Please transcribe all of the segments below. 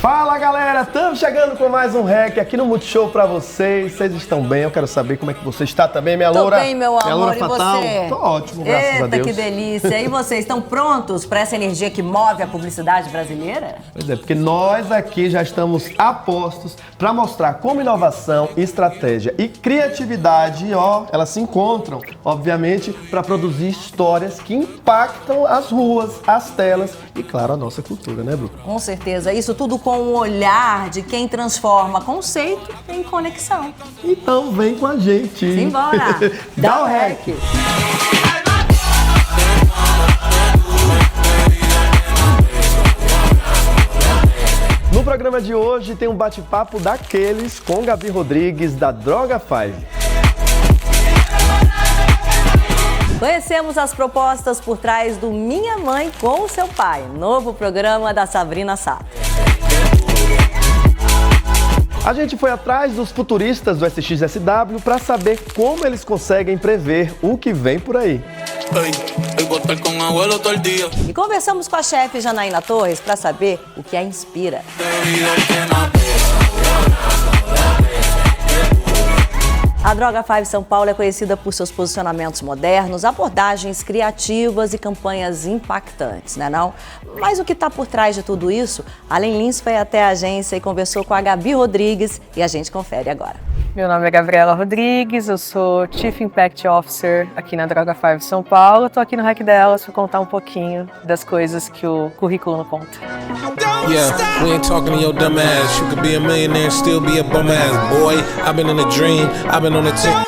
Fala galera, estamos chegando com mais um REC aqui no Multishow pra vocês. Vocês estão bem? Eu quero saber como é que você está também, minha loura. Tô bem, meu amor, minha loura e fatal. você? Tô ótimo, graças a Deus. Eita, que delícia. E vocês estão prontos para essa energia que move a publicidade brasileira? Pois é, porque nós aqui já estamos a postos para mostrar como inovação, estratégia e criatividade, elas se encontram, obviamente, para produzir histórias que impactam as ruas, as telas e, claro, a nossa cultura, né, Bru? Com certeza. Isso tudo com o olhar de quem transforma conceito em conexão. Então vem com a gente. Simbora! Dá o REC! No programa de hoje tem um bate-papo daqueles com Gabi Rodrigues, da Droga 5. Conhecemos as propostas por trás do Minha Mãe com o Seu Pai, novo programa da Sabrina Sato. A gente foi atrás dos futuristas do SXSW para saber como eles conseguem prever o que vem por aí. E conversamos com a chefe Janaína Torres para saber o que a inspira. A Droga 5 São Paulo é conhecida por seus posicionamentos modernos, abordagens criativas e campanhas impactantes, né não? Mas o que está por trás de tudo isso? Além Lins foi até a agência e conversou com a Gabi Rodrigues e a gente confere agora. Meu nome é Gabriela Rodrigues, eu sou Chief Impact Officer aqui na Droga 5 São Paulo. Estou aqui no REC delas para contar um pouquinho das coisas que o currículo não conta. Yeah, we ain't talking to your dumb ass. You could be a millionaire and still be a bum ass boy. I've been in a dream, I've been on a team.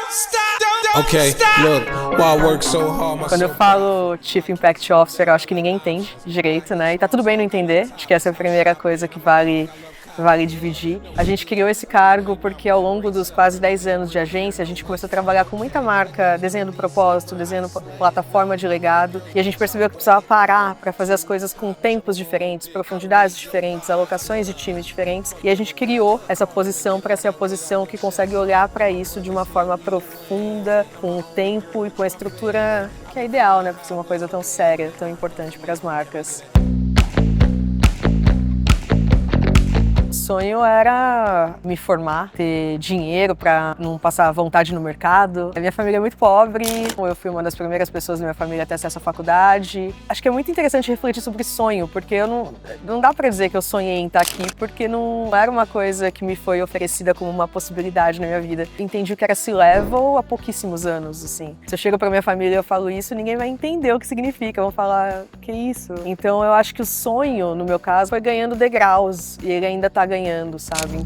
Okay, look, while I work so hard. Quando eu falo Chief Impact Officer, eu acho que ninguém entende direito, né? E tá tudo bem não entender, acho que essa é a primeira coisa que vale dividir. A gente criou esse cargo porque ao longo dos quase 10 anos de agência, a gente começou a trabalhar com muita marca, desenhando propósito, desenhando plataforma de legado, e a gente percebeu que precisava parar para fazer as coisas com tempos diferentes, profundidades diferentes, alocações de times diferentes, e a gente criou essa posição para ser a posição que consegue olhar para isso de uma forma profunda, com o tempo e com a estrutura que é ideal, né, para ser uma coisa tão séria, tão importante para as marcas. O sonho era me formar, ter dinheiro para não passar vontade no mercado. A minha família é muito pobre, eu fui uma das primeiras pessoas da minha família a ter acesso à faculdade. Acho que é muito interessante refletir sobre sonho, porque não dá para dizer que eu sonhei em estar aqui, porque não era uma coisa que me foi oferecida como uma possibilidade na minha vida. Entendi o que era C-Level há pouquíssimos anos, assim. Se eu chego para minha família e eu falo isso, ninguém vai entender o que significa, vão falar, que isso? Então eu acho que o sonho, no meu caso, foi ganhando degraus, e ele ainda tá ganhando, sabe?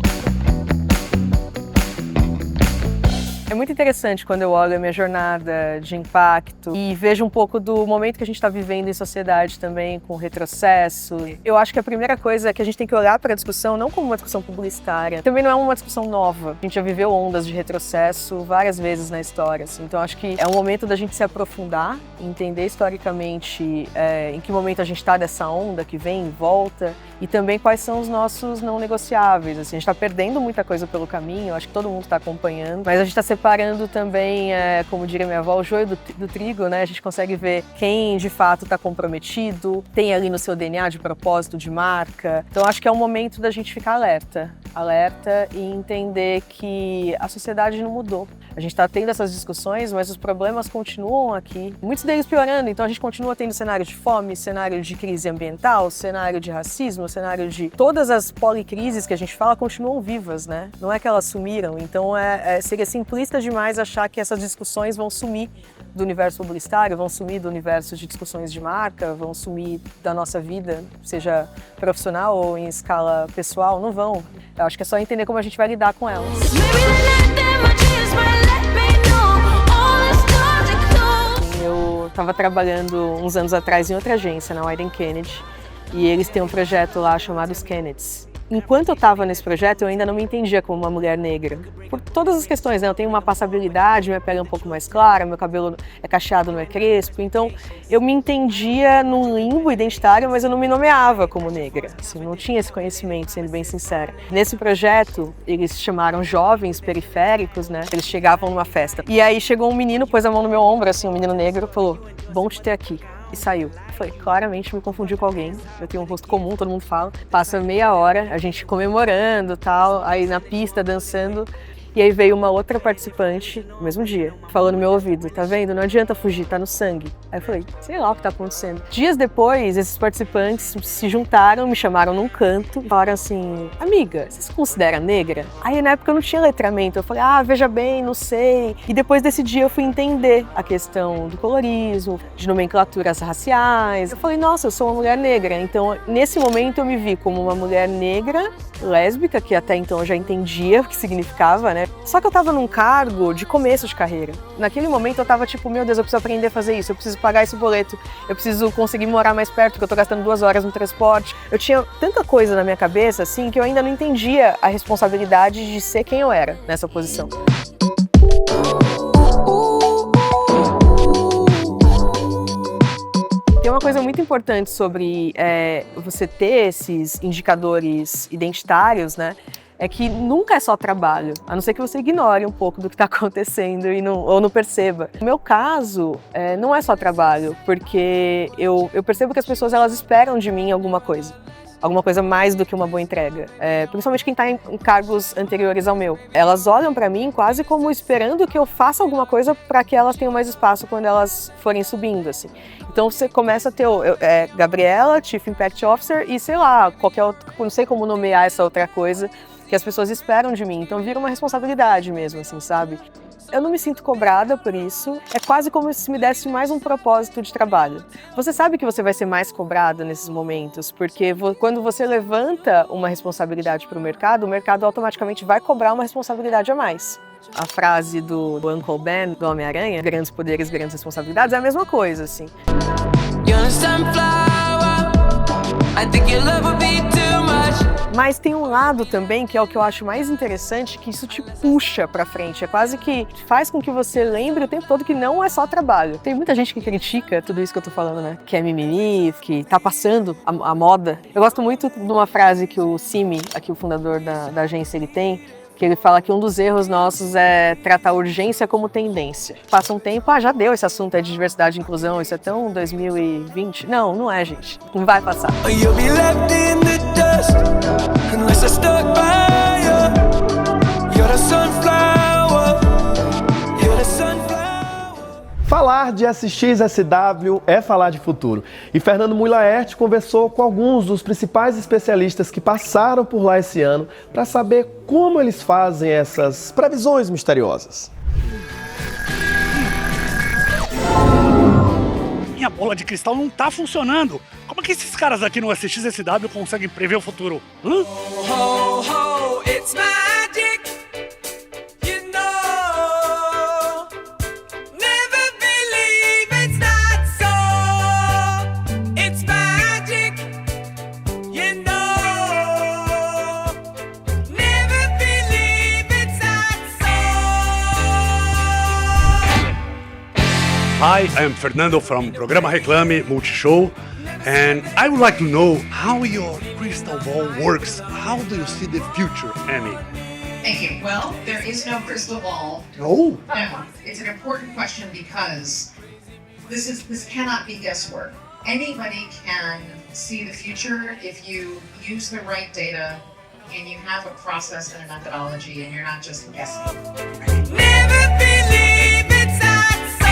É muito interessante quando eu olho a minha jornada de impacto e vejo um pouco do momento que a gente está vivendo em sociedade também, com o retrocesso. Eu acho que a primeira coisa é que a gente tem que olhar para a discussão não como uma discussão publicitária, também não é uma discussão nova. A gente já viveu ondas de retrocesso várias vezes na história, assim. Então acho que é um momento da gente se aprofundar, entender historicamente em que momento a gente está dessa onda que vem e volta, e também quais são os nossos não negociáveis. Assim, a gente está perdendo muita coisa pelo caminho, acho que todo mundo está acompanhando, mas a gente está separando também, como diria minha avó, o joio do trigo, né? A gente consegue ver quem de fato está comprometido, tem ali no seu DNA de propósito, de marca. Então acho que é um momento da gente ficar alerta e entender que a sociedade não mudou. A gente está tendo essas discussões, mas os problemas continuam aqui, muitos deles piorando. Então a gente continua tendo cenário de fome, cenário de crise ambiental, cenário de racismo, cenário de todas as policrises que a gente fala continuam vivas, né? Não é que elas sumiram. Então seria simplista demais achar que essas discussões vão sumir do universo publicitário, vão sumir do universo de discussões de marca, vão sumir da nossa vida, seja profissional ou em escala pessoal, não vão. Eu acho que é só entender como a gente vai lidar com elas. Eu estava trabalhando uns anos atrás em outra agência, na Wieden Kennedy, e eles têm um projeto lá chamado Os Kennedys. Enquanto eu estava nesse projeto, eu ainda não me entendia como uma mulher negra. Por todas as questões, né? Eu tenho uma passabilidade, minha pele é um pouco mais clara, meu cabelo é cacheado, não é crespo. Então, eu me entendia num limbo identitário, mas eu não me nomeava como negra. Assim, não tinha esse conhecimento, sendo bem sincera. Nesse projeto, eles chamaram jovens periféricos, né? Eles chegavam numa festa. E aí chegou um menino, pôs a mão no meu ombro, assim, um menino negro, falou: "Bom te ter aqui." e saiu. Eu falei, claramente me confundiu com alguém. Eu tenho um rosto comum, todo mundo fala. Passa meia hora, a gente comemorando e tal, aí na pista, dançando. E aí veio uma outra participante, no mesmo dia, falou no meu ouvido, tá vendo? Não adianta fugir, tá no sangue. Aí eu falei, sei lá o que tá acontecendo. Dias depois, esses participantes se juntaram, me chamaram num canto e falaram assim, amiga, você se considera negra? Aí na época eu não tinha letramento, eu falei, veja bem, não sei. E depois desse dia eu fui entender a questão do colorismo, de nomenclaturas raciais. Eu falei, nossa, eu sou uma mulher negra. Então, nesse momento eu me vi como uma mulher negra, lésbica, que até então eu já entendia o que significava, né? Só que eu tava num cargo de começo de carreira. Naquele momento eu tava tipo, meu Deus, eu preciso aprender a fazer isso, eu preciso pagar esse boleto, eu preciso conseguir morar mais perto, porque eu tô gastando 2 horas no transporte. Eu tinha tanta coisa na minha cabeça, assim, que eu ainda não entendia a responsabilidade de ser quem eu era nessa posição. Tem uma coisa muito importante sobre você ter esses indicadores identitários, né? É que nunca é só trabalho, a não ser que você ignore um pouco do que está acontecendo ou não perceba. No meu caso, não é só trabalho, porque eu percebo que as pessoas elas esperam de mim alguma coisa mais do que uma boa entrega, principalmente quem está em cargos anteriores ao meu. Elas olham para mim quase como esperando que eu faça alguma coisa para que elas tenham mais espaço quando elas forem subindo, assim. Então você começa a ter Gabriela, Chief Impact Officer e sei lá, qualquer outro, não sei como nomear essa outra coisa que as pessoas esperam de mim. Então vira uma responsabilidade mesmo, assim, sabe? Eu não me sinto cobrada por isso, é quase como se me desse mais um propósito de trabalho. Você sabe que você vai ser mais cobrada nesses momentos, porque quando você levanta uma responsabilidade para o mercado automaticamente vai cobrar uma responsabilidade a mais. A frase do Uncle Ben, do Homem-Aranha, grandes poderes, grandes responsabilidades, é a mesma coisa, assim. Mas tem um lado também, que é o que eu acho mais interessante, que isso te puxa pra frente. É quase que faz com que você lembre o tempo todo que não é só trabalho. Tem muita gente que critica tudo isso que eu tô falando, né? Que é mimimi, que tá passando a moda. Eu gosto muito de uma frase que o Simi, aqui o fundador da agência, ele tem, que ele fala que um dos erros nossos é tratar a urgência como tendência. Passa um tempo, já deu esse assunto de diversidade e inclusão, isso é tão 2020. Não, não é, gente. Não vai passar. Falar de SXSW é falar de futuro. E Fernando Mui-Laerte conversou com alguns dos principais especialistas que passaram por lá esse ano para saber como eles fazem essas previsões misteriosas. Minha bola de cristal não tá funcionando. Como é que esses caras aqui no SXSW conseguem prever o futuro? Hã? Ho, ho, it's magic. You know. Never believe it's not so. It's magic. You know. Never believe it's not so. Hi, I am Fernando from Programa Reclame Multishow. And I would like to know how your crystal ball works. How do you see the future, Amy? Thank you. Well, there is no crystal ball. No? No. It's an important question because this cannot be guesswork. Anybody can see the future if you use the right data and you have a process and a methodology and you're not just guessing. Never believe it's not so.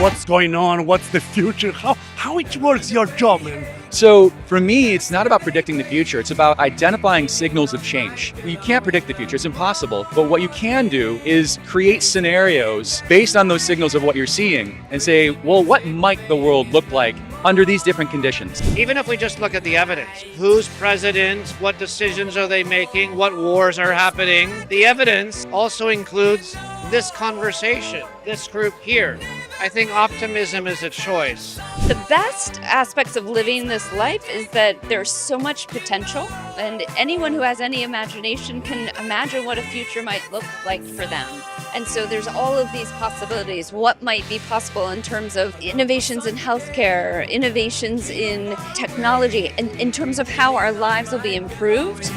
What's going on? What's the future? How it works your job, man? So for me, it's not about predicting the future. It's about identifying signals of change. You can't predict the future. It's impossible. But what you can do is create scenarios based on those signals of what you're seeing and say, well, what might the world look like under these different conditions? Even if we just look at the evidence, who's president, what decisions are they making, what wars are happening, the evidence also includes this conversation, this group here. I think optimism is a choice. The best aspects of living this life is that there's so much potential, and anyone who has any imagination can imagine what a future might look like for them. And so there's all of these possibilities. What might be possible in terms of innovations in healthcare, innovations in technology, and in terms of how our lives will be improved.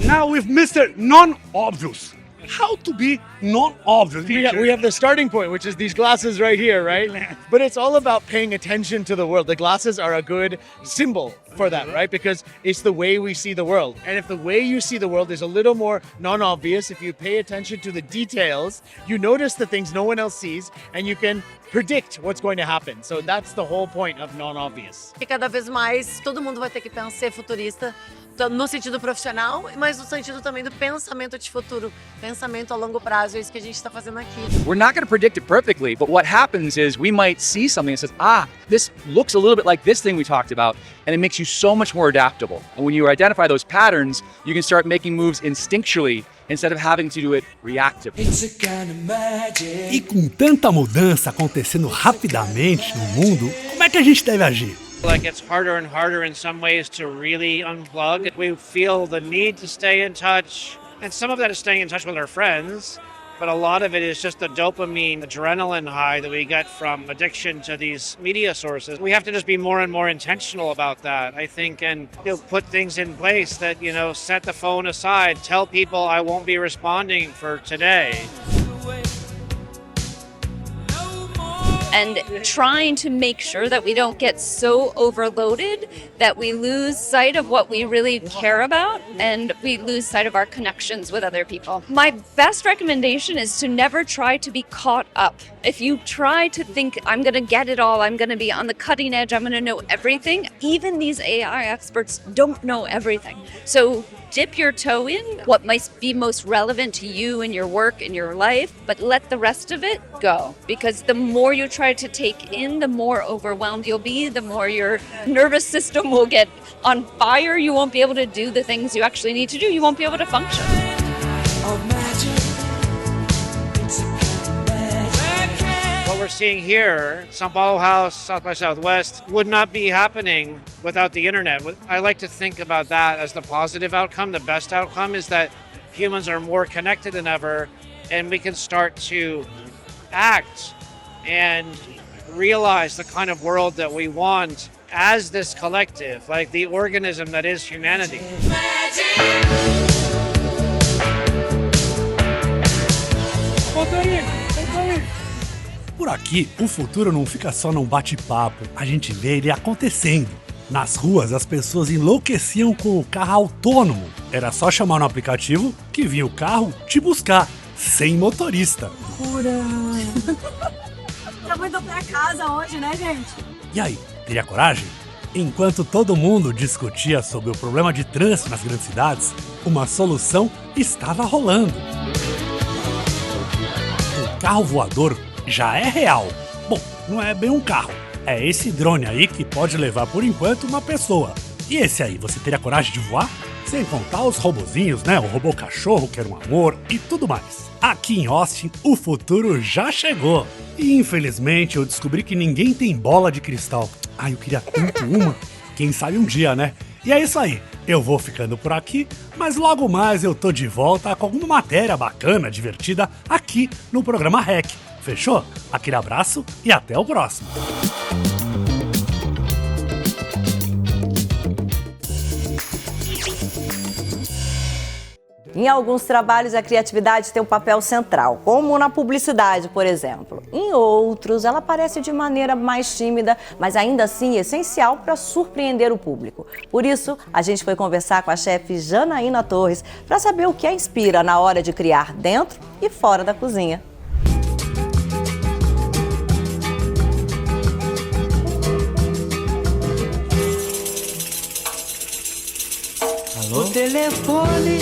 Now with Mr. Non-Obvious. how to be non-obvious. We have the starting point, which is these glasses right here, right? But it's all about paying attention to the world. The glasses are a good symbol for that, right? Because it's the way we see the world. And if the way you see the world is a little more non-obvious, if you pay attention to the details, you notice the things no one else sees, and you can predict what's going to happen. So that's the whole point of non-obvious. E cada vez mais todo mundo vai ter que ser futurista no sentido profissional, mas no sentido também do pensamento de futuro, pensamento a longo prazo, é isso que a gente está fazendo aqui. We're not going to predict it perfectly, but what happens is we might see something that says, this looks a little bit like this thing we talked about, and it makes you so much more adaptable. And when you identify those patterns, you can start making moves instinctually instead of having to do it reactively. E com tanta mudança acontecendo rapidamente no mundo, como é que a gente deve agir? Like it's harder and harder in some ways to really unplug. We feel the need to stay in touch, and some of that is staying in touch with our friends, but a lot of it is just the dopamine, adrenaline high that we get from addiction to these media sources. We have to just be more and more intentional about that, I think, and put things in place that, set the phone aside, tell people I won't be responding for today. And trying to make sure that we don't get so overloaded that we lose sight of what we really care about and we lose sight of our connections with other people. My best recommendation is to never try to be caught up. If you try to think, I'm going to get it all, I'm going to be on the cutting edge, I'm going to know everything, even these AI experts don't know everything. So dip your toe in what might be most relevant to you in your work, in your life, but let the rest of it go. Because the more you try to take in, the more overwhelmed you'll be, the more your nervous system will get on fire. You won't be able to do the things you actually need to do. You won't be able to function. What we're seeing here, São Paulo House, South by Southwest, would not be happening without the internet. I like to think about that as the positive outcome. The best outcome is that humans are more connected than ever, and we can start to act and realize the kind of world that we want as this collective, like the organism that is humanity. Por aqui, o futuro não fica só num bate-papo, a gente vê ele acontecendo. Nas ruas, as pessoas enlouqueciam com o carro autônomo. Era só chamar no aplicativo que vinha o carro te buscar, sem motorista. Estamos indo pra casa hoje, né, gente? E aí, teria coragem? Enquanto todo mundo discutia sobre o problema de trânsito nas grandes cidades, uma solução estava rolando. O carro voador já é real. Bom, não é bem um carro. É esse drone aí que pode levar por enquanto uma pessoa. E esse aí, você teria coragem de voar? Sem contar os robozinhos, né? O robô cachorro, que era um amor, e tudo mais. Aqui em Austin, o futuro já chegou. E infelizmente eu descobri que ninguém tem bola de cristal. Ai, eu queria tanto uma. Quem sabe um dia, né? E é isso aí. Eu vou ficando por aqui, mas logo mais eu tô de volta com alguma matéria bacana, divertida, aqui no programa REC. Fechou? Aquele abraço e até o próximo. Em alguns trabalhos, a criatividade tem um papel central, como na publicidade, por exemplo. Em outros, ela aparece de maneira mais tímida, mas ainda assim essencial para surpreender o público. Por isso, a gente foi conversar com a chefe Janaína Torres para saber o que a inspira na hora de criar dentro e fora da cozinha. O telefone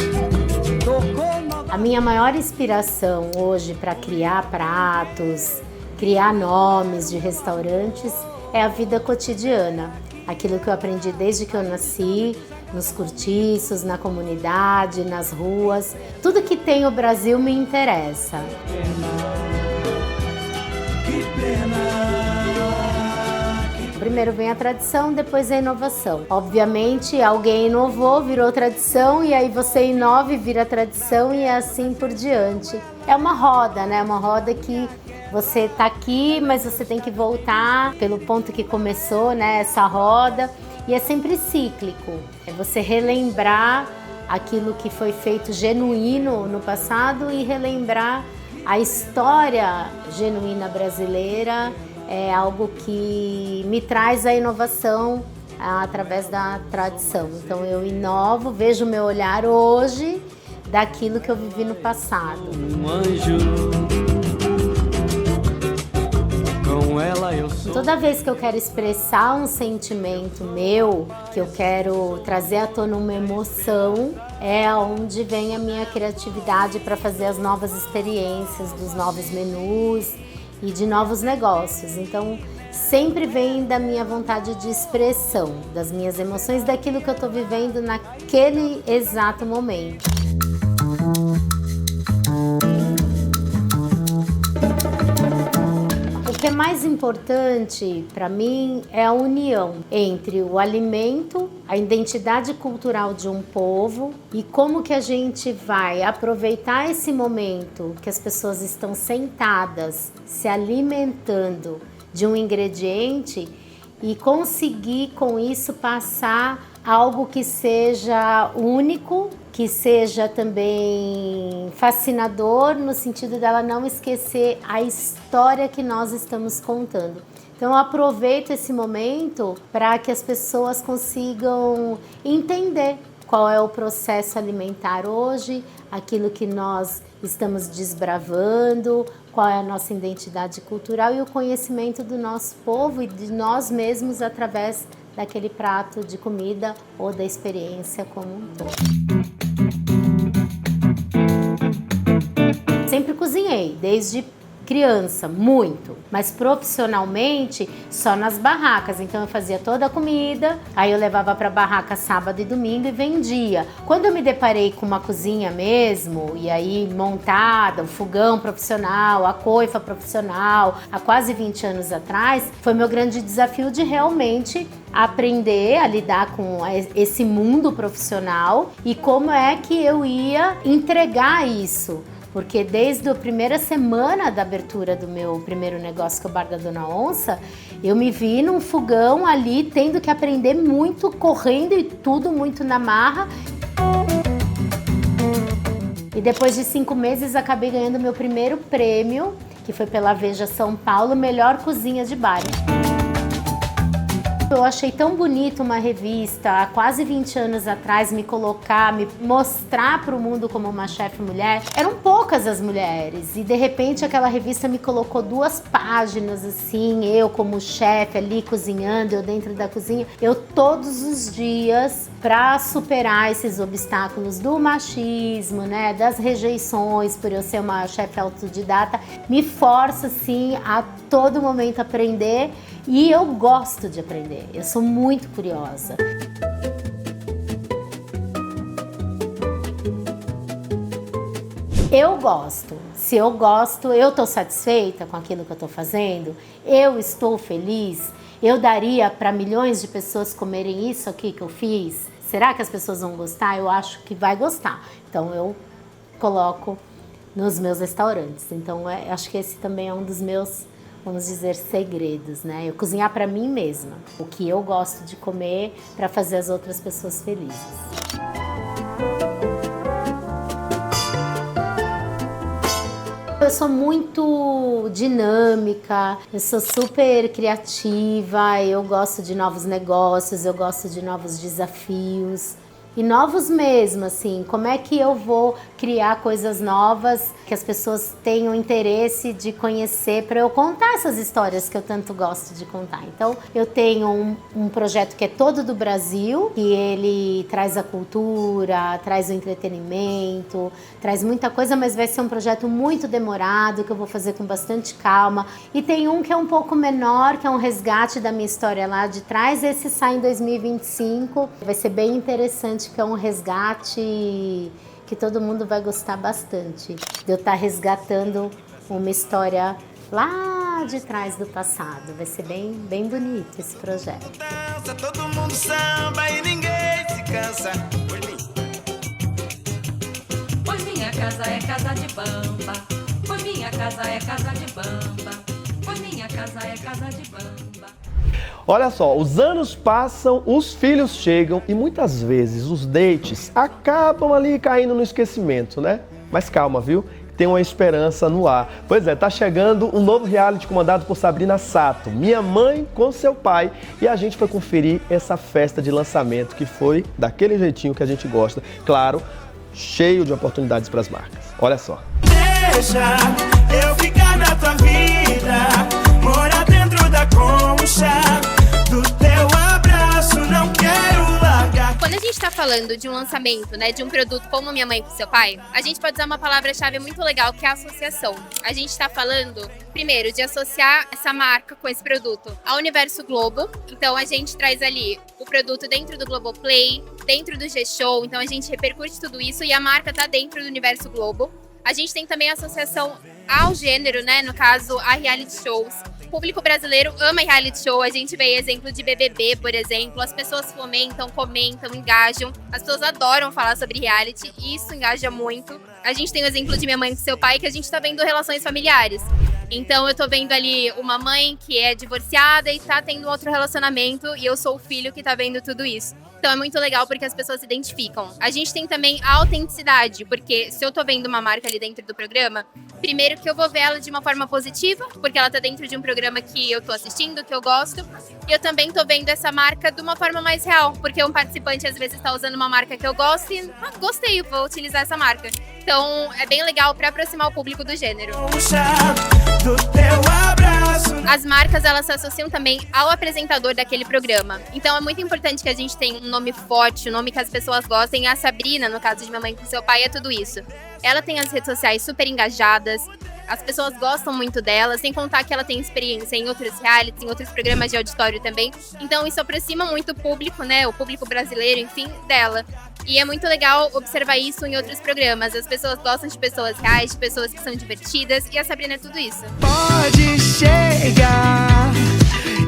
tocou. A minha maior inspiração hoje para criar pratos, criar nomes de restaurantes é a vida cotidiana. Aquilo que eu aprendi desde que eu nasci, nos cortiços, na comunidade, nas ruas. Tudo que tem o Brasil me interessa. Que pena. Primeiro vem a tradição, depois a inovação. Obviamente, alguém inovou, virou tradição, e aí você inova e vira tradição, e assim por diante. É uma roda, né? Uma roda que você tá aqui, mas você tem que voltar pelo ponto que começou, né? Essa roda. E é sempre cíclico. É você relembrar aquilo que foi feito genuíno no passado e relembrar a história genuína brasileira. É algo que me traz a inovação através da tradição. Então eu inovo, vejo o meu olhar hoje daquilo que eu vivi no passado. Um anjo, com ela eu sou. Toda vez que eu quero expressar um sentimento meu, que eu quero trazer à tona uma emoção, é onde vem a minha criatividade para fazer as novas experiências, dos novos menus e de novos negócios. Então, sempre vem da minha vontade de expressão, das minhas emoções, daquilo que eu estou vivendo naquele exato momento. O que é mais importante para mim é a união entre o alimento, a identidade cultural de um povo e como que a gente vai aproveitar esse momento que as pessoas estão sentadas, se alimentando de um ingrediente e conseguir com isso passar algo que seja único, que seja também fascinador, no sentido dela não esquecer a história que nós estamos contando. Então eu aproveito esse momento para que as pessoas consigam entender qual é o processo alimentar hoje, aquilo que nós estamos desbravando, qual é a nossa identidade cultural e o conhecimento do nosso povo e de nós mesmos através daquele prato de comida ou da experiência como um todo. Sempre cozinhei, desde criança, muito, mas profissionalmente só nas barracas. Então eu fazia toda a comida, aí eu levava para a barraca sábado e domingo e vendia. Quando eu me deparei com uma cozinha mesmo, e aí montada, um fogão profissional, a coifa profissional, há quase 20 anos atrás, foi meu grande desafio de realmente aprender a lidar com esse mundo profissional e como é que eu ia entregar isso. Porque desde a primeira semana da abertura do meu primeiro negócio, que é o Bar da Dona Onça, eu me vi num fogão ali, tendo que aprender muito, correndo e tudo muito na marra. E depois de 5 meses, acabei ganhando meu primeiro prêmio, que foi pela Veja São Paulo, Melhor Cozinha de Bar. Eu achei tão bonito uma revista, há quase 20 anos atrás, me colocar, me mostrar para o mundo como uma chefe mulher. Eram poucas as mulheres e de repente aquela revista me colocou 2 páginas assim, eu como chefe ali cozinhando, eu dentro da cozinha. Eu todos os dias, para superar esses obstáculos do machismo, né, das rejeições por eu ser uma chefe autodidata, me forço assim a todo momento aprender. E eu gosto de aprender, eu sou muito curiosa. Eu gosto. Se eu gosto, eu estou satisfeita com aquilo que eu estou fazendo, eu estou feliz, eu daria para milhões de pessoas comerem isso aqui que eu fiz? Será que as pessoas vão gostar? Eu acho que vai gostar. Então eu coloco nos meus restaurantes. Então acho que esse também é um dos meus, vamos dizer, segredos, né? Eu cozinhar para mim mesma, o que eu gosto de comer para fazer as outras pessoas felizes. Eu sou muito dinâmica, eu sou super criativa, eu gosto de novos negócios, eu gosto de novos desafios. E novos mesmo, assim, como é que eu vou criar coisas novas que as pessoas tenham interesse de conhecer para eu contar essas histórias que eu tanto gosto de contar. Então, eu tenho um projeto que é todo do Brasil, que ele traz a cultura, traz o entretenimento, traz muita coisa, mas vai ser um projeto muito demorado, que eu vou fazer com bastante calma. E tem um que é um pouco menor, que é um resgate da minha história lá de trás. Esse sai em 2025, vai ser bem interessante, que é um resgate que todo mundo vai gostar bastante. De eu estar resgatando uma história lá de trás do passado. Vai ser bem bonito esse projeto. Dança, todo mundo samba e ninguém se cansa. Pois minha casa é casa de bamba. Pois minha casa é casa de bamba. Pois minha casa é casa de bamba. Olha só, os anos passam, os filhos chegam e muitas vezes os dates acabam ali caindo no esquecimento, né? Mas calma, viu? Tem uma esperança no ar. Pois é, tá chegando um novo reality comandado por Sabrina Sato, Minha Mãe com Seu Pai, e a gente foi conferir essa festa de lançamento que foi daquele jeitinho que a gente gosta, claro, cheio de oportunidades para as marcas. Olha só. Deixa eu ficar na tua vida, morar dentro da concha, do teu abraço não quero largar. Quando a gente está falando de um lançamento, né, de um produto como Minha Mãe com Seu Pai, a gente pode usar uma palavra-chave muito legal, que é a associação. A gente está falando, primeiro, de associar essa marca com esse produto ao universo Globo. Então a gente traz ali o produto dentro do Globoplay, dentro do G-Show, então a gente repercute tudo isso e a marca está dentro do universo Globo. A gente tem também a associação ao gênero, né, no caso, a reality shows. O público brasileiro ama reality show, a gente vê exemplo de BBB, por exemplo, as pessoas fomentam, comentam, engajam, as pessoas adoram falar sobre reality e isso engaja muito. A gente tem o exemplo de Minha Mãe com Seu Pai, que a gente tá vendo relações familiares. Então eu tô vendo ali uma mãe que é divorciada e tá tendo outro relacionamento e eu sou o filho que tá vendo tudo isso. Então é muito legal porque as pessoas se identificam. A gente tem também a autenticidade, porque se eu tô vendo uma marca ali dentro do programa, primeiro que eu vou ver ela de uma forma positiva, porque ela tá dentro de um programa que eu tô assistindo, que eu gosto. E eu também tô vendo essa marca de uma forma mais real, porque um participante às vezes tá usando uma marca que eu gosto e gostei, vou utilizar essa marca. Então é bem legal para aproximar o público do gênero. As marcas, elas se associam também ao apresentador daquele programa. Então é muito importante que a gente tenha um nome forte, um nome que as pessoas gostem. A Sabrina, no caso de Minha Mãe com Seu Pai, é tudo isso. Ela tem as redes sociais super engajadas, as pessoas gostam muito dela, sem contar que ela tem experiência em outros realities, em outros programas de auditório também. Então isso aproxima muito o público, né, o público brasileiro, enfim, dela. E é muito legal observar isso em outros programas. As pessoas gostam de pessoas reais, de pessoas que são divertidas, e a Sabrina é tudo isso. Pode chegar,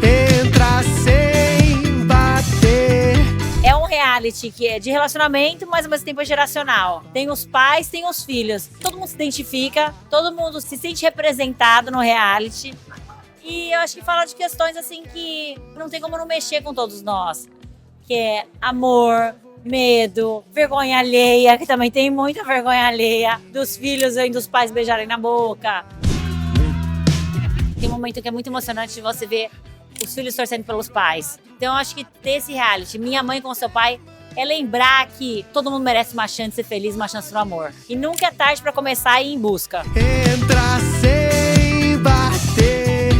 entra sem bater. É um reality que é de relacionamento, mas ao mesmo tempo é geracional. Tem os pais, tem os filhos. Todo mundo se identifica, todo mundo se sente representado no reality. E eu acho que fala de questões assim que não tem como não mexer com todos nós. Que é amor, medo, vergonha alheia, que também tem muita vergonha alheia. Dos filhos e dos pais beijarem na boca. Tem um momento que é muito emocionante de você ver os filhos torcendo pelos pais. Então eu acho que ter esse reality, Minha Mãe com Seu Pai, é lembrar que todo mundo merece uma chance de ser feliz, uma chance no amor. E nunca é tarde pra começar e ir em busca. Entra sem bater.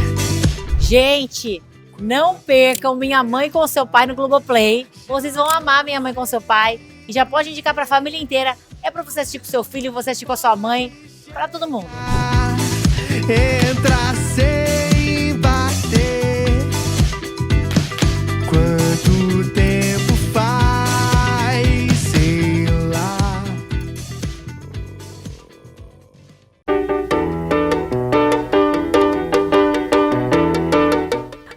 Gente, não percam Minha Mãe com Seu Pai no Globoplay. Vocês vão amar Minha Mãe com Seu Pai. E já pode indicar pra família inteira. É pra você assistir com seu filho, você assistir com a sua mãe, pra todo mundo. Entra sem bater. Quanto tempo faz, sei lá.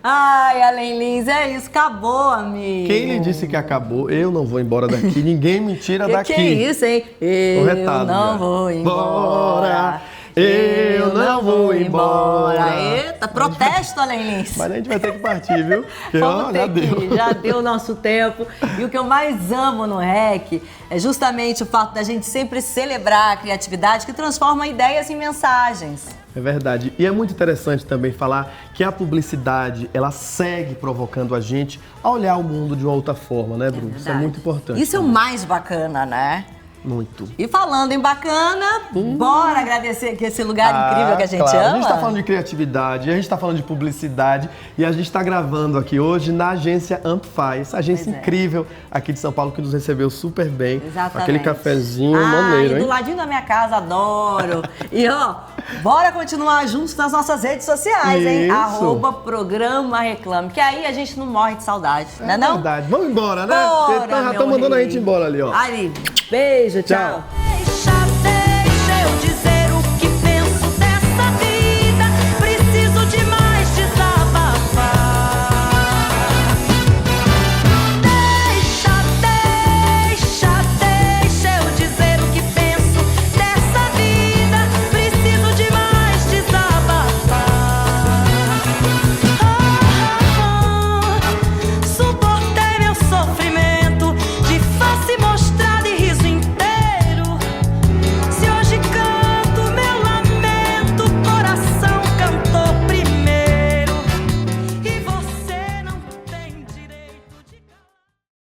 Ai, Alen Lins, é isso, acabou, amigo. Quem lhe disse que acabou? Eu não vou embora daqui, ninguém me tira daqui. Que isso, hein? Eu não vou embora. Eu não vou embora. Eita, protesto, Alen Lins. Mas a gente vai ter que partir, viu? Porque, Vamos ter que ir, já deu o nosso tempo. E o que eu mais amo no REC é justamente o fato da gente sempre celebrar a criatividade que transforma ideias em mensagens. É verdade. E é muito interessante também falar que a publicidade, ela segue provocando a gente a olhar o mundo de uma outra forma, né, Bruno? Isso é muito importante. Isso é o mais bacana, né? Muito. E falando em bacana, bora agradecer aqui esse lugar incrível que a gente ama. A gente tá falando de criatividade, a gente tá falando de publicidade e a gente tá gravando aqui hoje na agência Amplify, essa agência incrível aqui de São Paulo que nos recebeu super bem. Exatamente. Aquele cafezinho maneiro, e do hein? ladinho da minha casa, adoro. E ó, bora continuar juntos nas nossas redes sociais, hein? Isso. @programa reclame, que aí a gente não morre de saudade, né não? É verdade. Vamos embora, né? Bora, Então já meu estão mandando a rei. gente embora ali, ó. Ali, beijo, tchau.